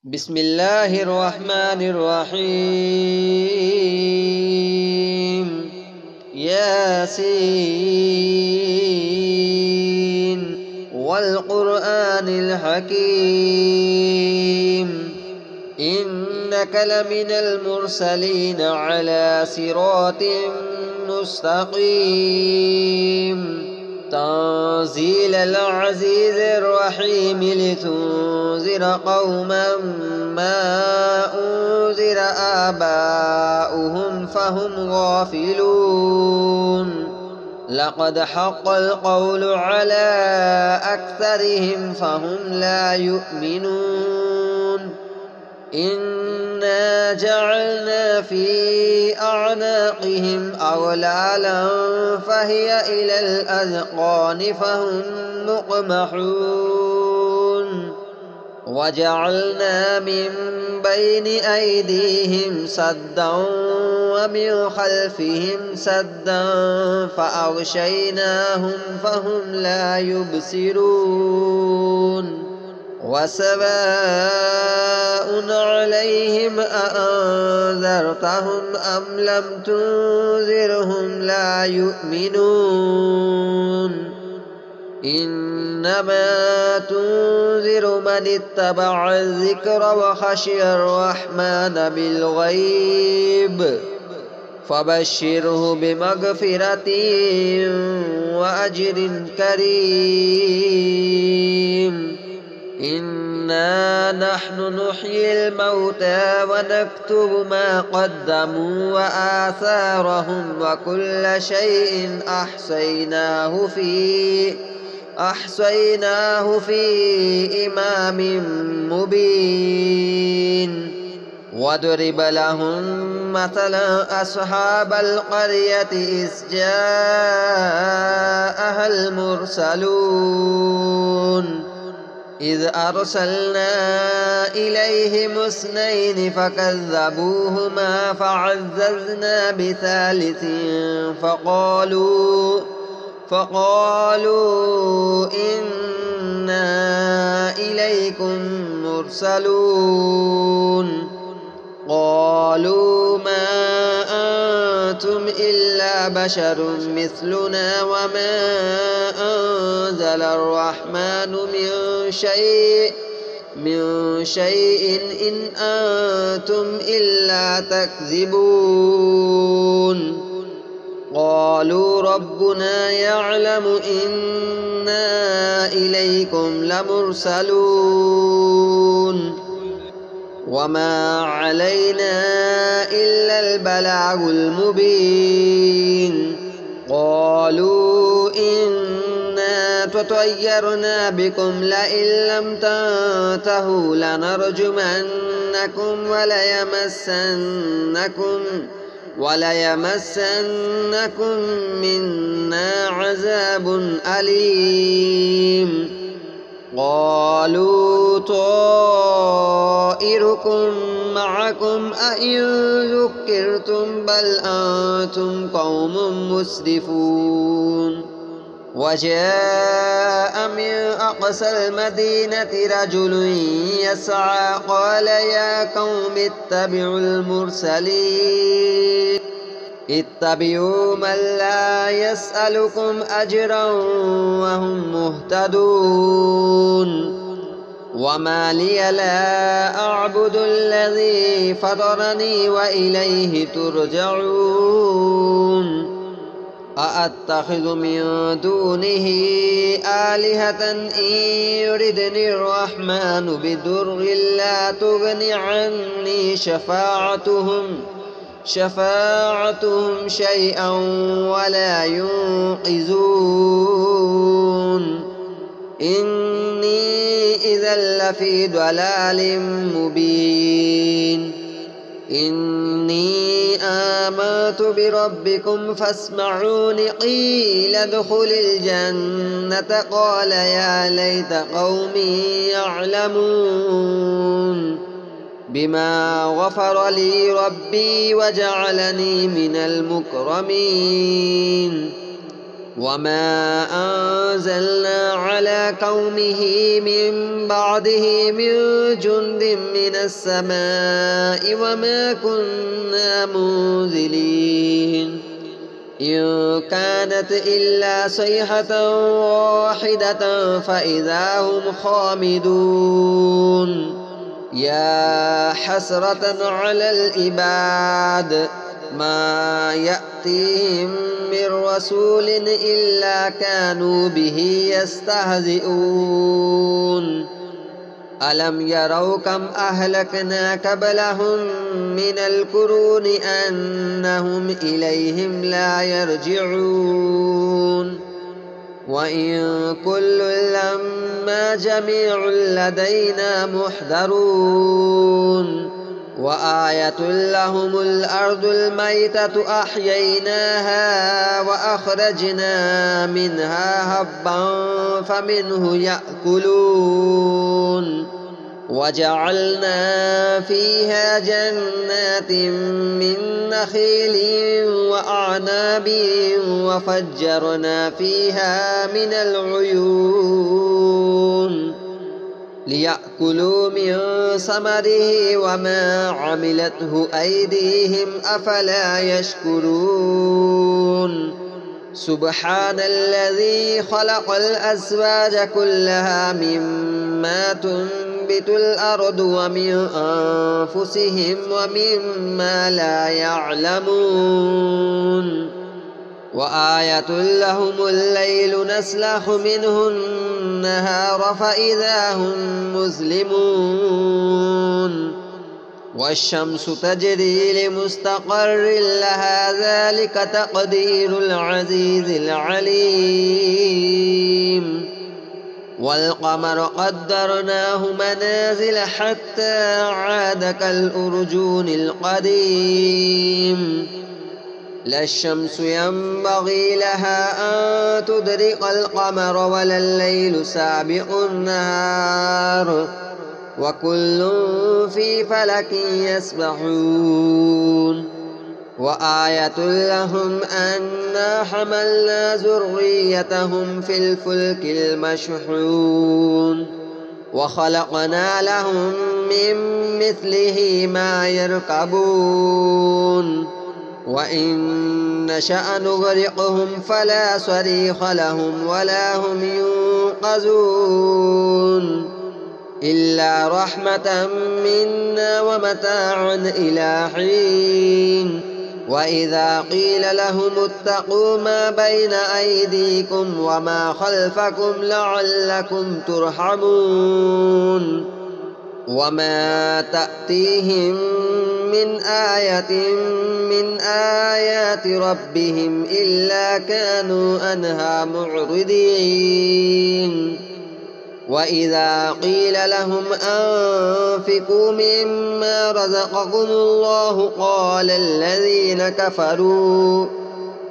بسم الله الرحمن الرحيم. ياسين والقرآن الحكيم إنك لمن المرسلين على صراط مستقيم تنزيل العزيز الرحيم لتنذر قوما ما أنذر آباؤهم فهم غافلون لقد حق القول على أكثرهم فهم لا يؤمنون إنا جعلنا في أعناقهم أغلالا فهي إلى الأذقان فهم مقمحون وجعلنا من بين أيديهم سدا ومن خلفهم سدا فأغشيناهم فهم لا يبصرون وسواء عليهم أأنذرتهم أم لم تنذرهم لا يؤمنون إنما تنذر من اتبع الذكر وخشي الرحمن بالغيب فبشره بمغفرة وأجر كريم إنا نحن نحيي الموتى ونكتب ما قدموا وآثارهم وكل شيء أحصيناه في إمام مبين واضرب لهم مثلا أصحاب القرية إذ جاءها المرسلون إذ أرسلنا إليهم اثنين فكذبوهما فعززنا بثالث فقالوا إنا إليكم مرسلون قالوا ما أنتم إلا بشر مثلنا وما أنزل الرحمن من شيء إن أنتم إلا تكذبون قالوا ربنا يعلم إنا إليكم لمرسلون وما علينا إلا البلاغ المبين قالوا إنا تطيرنا بكم لئن لم تنتهوا لنرجمنكم وليمسنكم منا عذاب أليم قالوا طائركم معكم أئن ذكرتم بل أنتم قوم مسرفون وجاء من أقصى المدينة رجل يسعى قال يا قوم اتبعوا من لا يسألكم أجرا وهم مهتدون وما لي لا أعبد الذي فطرني وإليه ترجعون أأتخذ من دونه آلهة إن يردني الرحمن بضر لا تغن عني شفاعتهم شيئا ولا ينقذون إني إذا لفي ضلال مبين إني آمنت بربكم فاسمعون قيل ادخل الجنة قال يا ليت قومي يعلمون بما غفر لي ربي وجعلني من المكرمين وما أنزلنا على قومه من بعده من جند من السماء وما كنا منزلين إن كانت إلا صيحة واحدة فإذا هم خامدون يا حسرة على العباد ما يأتيهم من رسول إلا كانوا به يستهزئون ألم يروا كم أهلكنا قبلهم من القرون أنهم إليهم لا يرجعون وإن كل لما جميع لدينا محضرون وآية لهم الأرض الميتة أحييناها وأخرجنا منها هبا فمنه يأكلون وجعلنا فيها جنات من نخيل وأعناب وفجرنا فيها من العيون ليأكلوا من ثمره وما عملته أيديهم أفلا يشكرون سبحان الذي خلق الأزواج كلها مما تنبت الأرض ومن أنفسهم ومما لا يعلمون وآية لهم الليل نسلخ منه النهار فإذا هم مظلمون والشمس تجري لمستقر لها ذلك تقدير العزيز العليم والقمر قدرناه منازل حتى عاد كالأرجون القديم لا الشمس ينبغي لها أن تدرك القمر ولا الليل سابق النهار وكل في فلك يسبحون وآية لهم أنا حملنا ذريتهم في الفلك المشحون وخلقنا لهم من مثله ما يركبون وإن نشأ نغرقهم فلا صريخ لهم ولا هم ينقذون إلا رحمة منا ومتاعا إلى حين وإذا قيل لهم اتقوا ما بين أيديكم وما خلفكم لعلكم ترحمون وما تأتيهم من آية من آيات ربهم إلا كانوا عنها معرضين وإذا قيل لهم أنفقوا مما رزقكم الله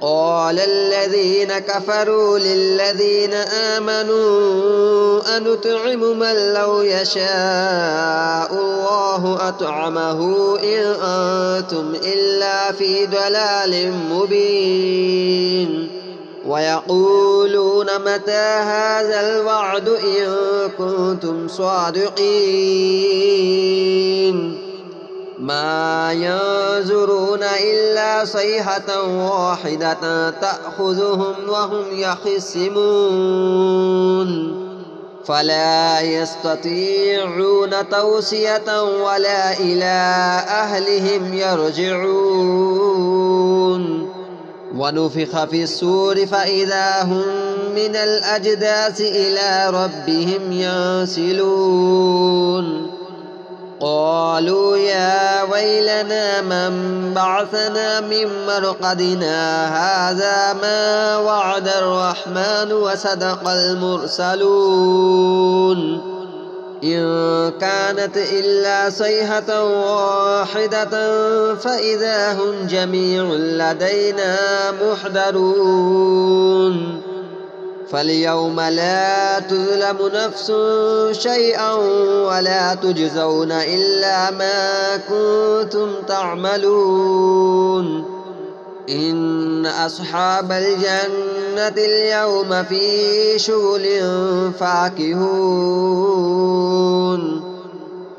قال الذين كفروا للذين آمنوا أنطعم من لو يشاء الله أطعمه إن أنتم إلا في ضلال مبين ويقولون متى هذا الوعد إن كنتم صادقين ما ينظرون إلا صيحة واحدة تأخذهم وهم يخصمون فلا يستطيعون توصية ولا إلى أهلهم يرجعون ونفخ في الصور فإذا هم من الأجداث إلى ربهم ينسلون قالوا يا ويلنا من بعثنا من مرقدنا هذا ما وعد الرحمن وصدق المرسلون إن كانت إلا صيحة واحدة فإذا هم جميع لدينا محضرون فاليوم لا تظلم نفس شيئا ولا تجزون إلا ما كنتم تعملون إن أصحاب الجنة اليوم في شغل فاكهون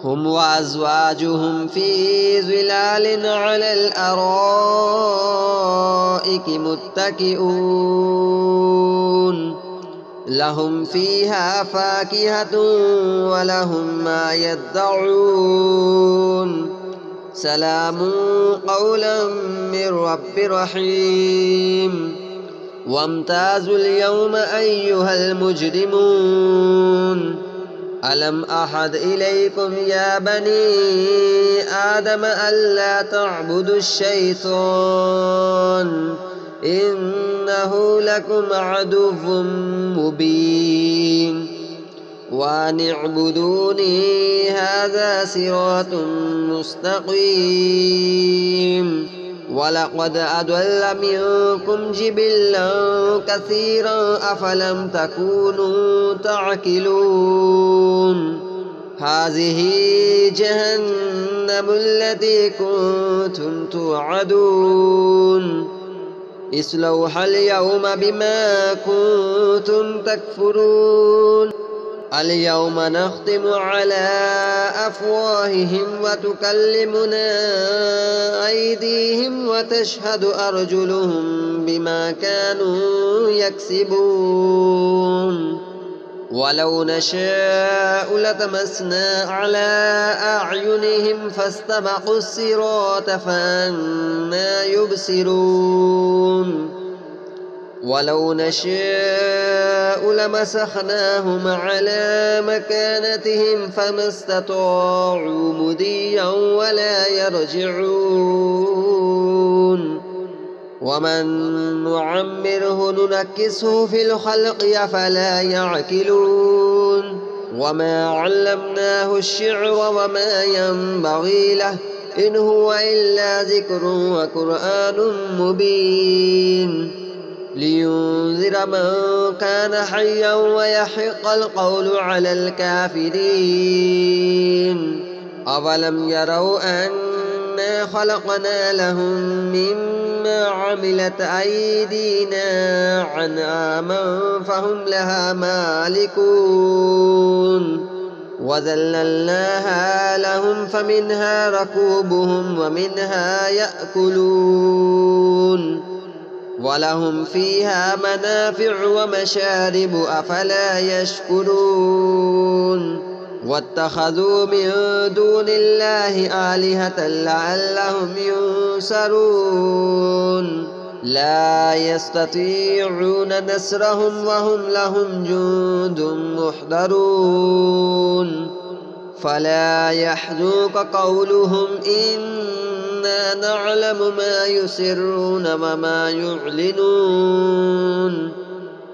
هم وأزواجهم في ظلال على الأرائك متكئون لهم فيها فاكهة ولهم ما يدعون سلام قولا من رب رحيم وامتازوا اليوم أيها المجرمون ألم أحد إليكم يا بني آدم ألا تعبدوا الشيطان إنه لكم عدو مبين وأن اعبدوني هذا صراط مستقيم ولقد أضل منكم جبلا كثيرا أفلم تكونوا تعقلون هذه جهنم التي كنتم توعدون اصلوها اليوم بما كنتم تكفرون اليوم نختم على أفواههم وتكلمنا أيديهم وتشهد أرجلهم بما كانوا يكسبون ولو نشاء لطمسنا على أعينهم فاستبقوا الصراط فأنى يبصرون ولو نشاء لمسخناهم على مكانتهم فما استطاعوا مضيا ولا يرجعون ومن نعمره ننكسه في الخلق أفلا يعقلون وما علمناه الشعر وما ينبغي له إن هو إلا ذكر وقرآن مبين لينذر من كان حيا ويحق القول على الكافرين أولم يروا أنا خلقنا لهم مما عملت أيدينا أنعاما فهم لها مالكون وذللناها لهم فمنها ركوبهم ومنها يأكلون ولهم فيها منافع ومشارب أفلا يشكرون واتخذوا من دون الله آلهة لعلهم ينصرون لا يستطيعون نصرهم وهم لهم جند محضرون فلا يحزنك قولهم إنا نعلم ما يسرون وما يعلنون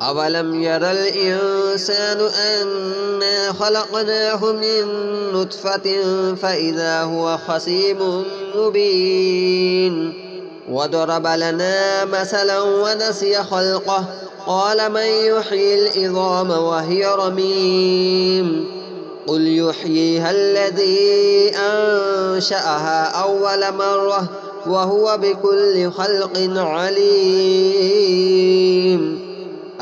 أولم ير الإنسان أنا خلقناه من نطفة فإذا هو خصيم مبين وضرب لنا مثلا ونسي خلقه قال من يحيي العظام وهي رميم قل يحييها الذي أنشأها أول مرة وهو بكل خلق عليم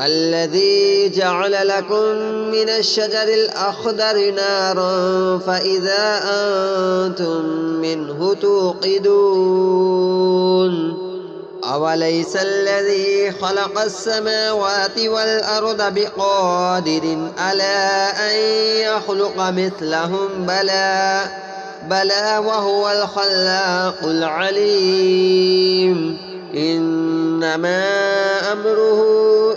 الذي جعل لكم من الشجر الأخضر نارا فإذا أنتم منه توقدون أوليس الذي خلق السماوات والأرض بقادر على أن يخلق مثلهم بلى وهو الخلاق العليم إنما أمره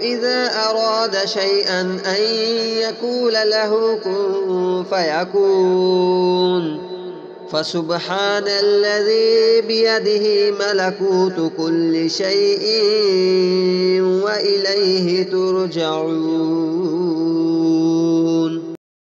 إذا أراد شيئا أن يقول له كن فيكون فسبحان الذي بيده ملكوت كل شيء وإليه ترجعون.